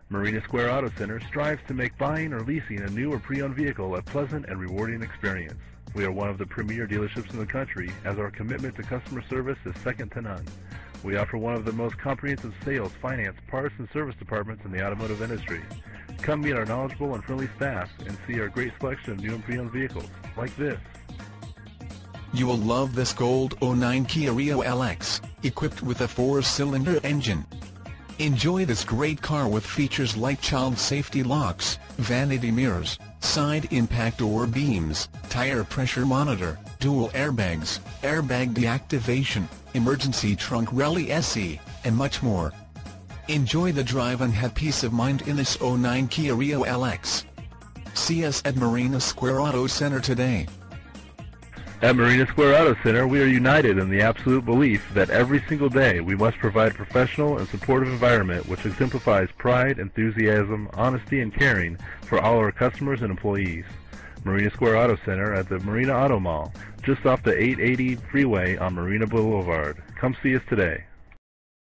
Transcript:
Marina Square Auto Center strives to make buying or leasing a new or pre-owned vehicle a pleasant and rewarding experience. We are one of the premier dealerships in the country, as our commitment to customer service is second to none. We offer one of the most comprehensive sales, finance, parts, and service departments in the automotive industry. Come meet our knowledgeable and friendly staff and see our great selection of new and pre-owned vehicles, like this. You will love this gold '09 Kia Rio LX, equipped with a 4-cylinder engine. Enjoy this great car with features like child safety locks, vanity mirrors, side impact door beams, tire pressure monitor, dual airbags, airbag deactivation, emergency trunk rally SE, and much more. Enjoy the drive and have peace of mind in this '09 Kia Rio LX. See us at Marina Square Auto Center today. At Marina Square Auto Center, we are united in the absolute belief that every single day we must provide a professional and supportive environment which exemplifies pride, enthusiasm, honesty, and caring for all our customers and employees. Marina Square Auto Center at the Marina Auto Mall, just off the 880 freeway on Marina Boulevard. Come see us today.